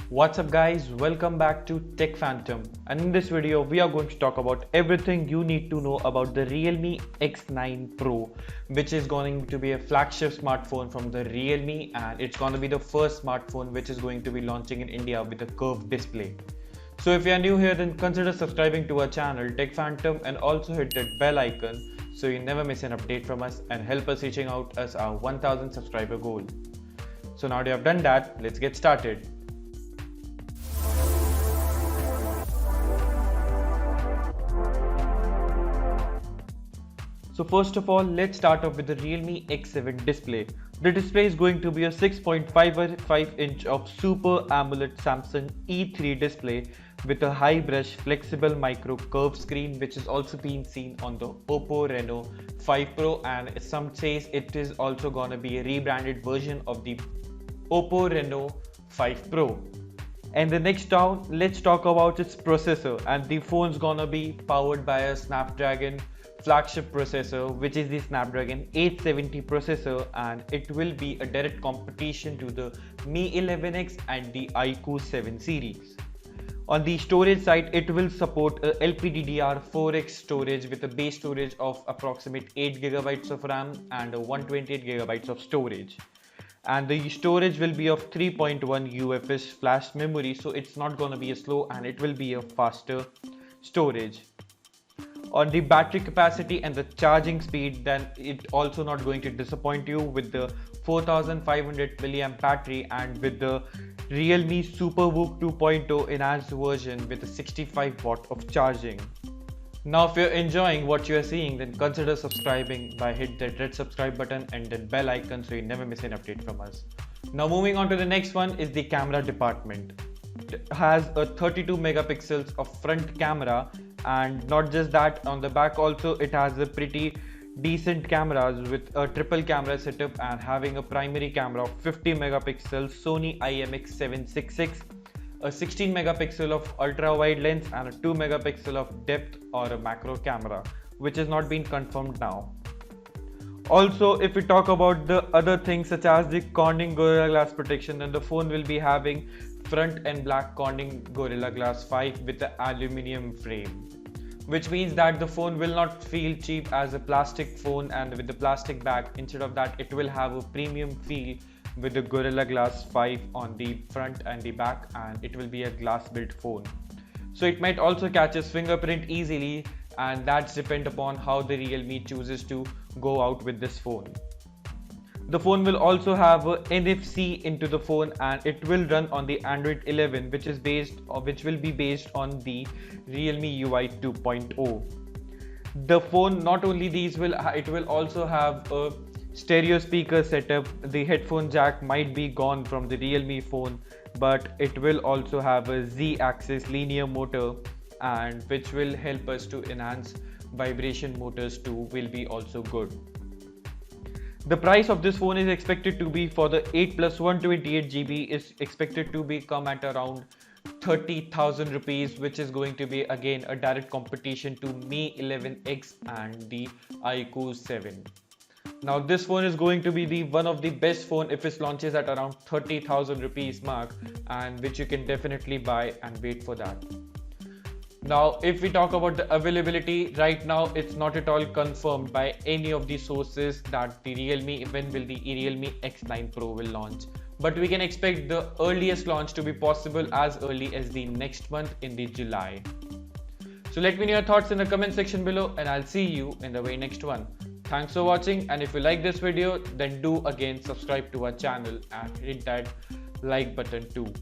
What's up guys, welcome back to Tech Phantom, and in this video we are going to talk about everything you need to know about the Realme X9 Pro, which is going to be a flagship smartphone from the Realme, and it's going to be the first smartphone which is going to be launching in India with a curved display. So if you are new here, then consider subscribing to our channel Tech Phantom and also hit that bell icon so you never miss an update from us and help us reaching out as our 1000 subscriber goal. So now that you have done that, let's get started. So first of all, let's start off with the Realme X7 display. The display is going to be a 6.55 inch of Super AMOLED Samsung E3 display with a high brush flexible micro curved screen, which is also being seen on the Oppo Reno 5 Pro, and some says it is also gonna be a rebranded version of the Oppo Reno 5 Pro. And the next down, let's talk about its processor, and the phone's gonna be powered by a Snapdragon flagship processor, which is the Snapdragon 870 processor, and it will be a direct competition to the Mi 11X and the iQOO 7 series. On the storage side, it will support a LPDDR4X storage with a base storage of approximate 8GB of RAM and a 128GB of storage. And the storage will be of 3.1 UFS flash memory, so it's not gonna be a slow and it will be a faster storage. On the battery capacity and the charging speed, then it also not going to disappoint you with the 4500 mAh battery and with the Realme SuperVOOC 2.0 enhanced version with a 65 watt of charging. Now if you're enjoying what you are seeing, then consider subscribing by hit that red subscribe button and then bell icon so you never miss an update from us. Now moving on to the next one is the camera department. It has a 32 megapixels of front camera, and not just that, on the back also it has a pretty decent cameras with a triple camera setup and having a primary camera of 50 megapixels Sony IMX766, a 16 megapixel of ultra wide lens and a 2 megapixel of depth or a macro camera, which has not been confirmed now. Also, if we talk about the other things such as the Corning Gorilla Glass protection, then the phone will be having front and black Corning Gorilla Glass 5 with the aluminium frame, which means that the phone will not feel cheap as a plastic phone and with the plastic back. Instead of that, it will have a premium feel with the Gorilla Glass 5 on the front and the back, and it will be a glass built phone. So it might also catch its fingerprint easily, and that's depend upon how the Realme chooses to go out with this phone. The phone will also have a NFC into the phone, and it will run on the Android 11, which will be based on the Realme UI 2.0. The phone, not only these it will also have a stereo speaker setup. The headphone jack might be gone from the Realme phone, but it will also have a Z-axis linear motor, and which will help us to enhance vibration motors too, will be also good. The price of this phone is expected to be, for the 8 plus 128GB, is expected to be come at around 30,000 rupees, which is going to be again a direct competition to Mi 11X and the iQOO 7. Now this phone is going to be one of the best phone if it launches at around 30,000 rupees mark, and which you can definitely buy and wait for that. Now if we talk about the availability, right now it's not at all confirmed by any of the sources that the when will the Realme X9 Pro will launch, but we can expect the earliest launch to be possible as early as the next month in the July. So let me know your thoughts in the comment section below, and I'll see you in the very next one. Thanks for watching, and if you like this video, then do again subscribe to our channel and hit that like button too.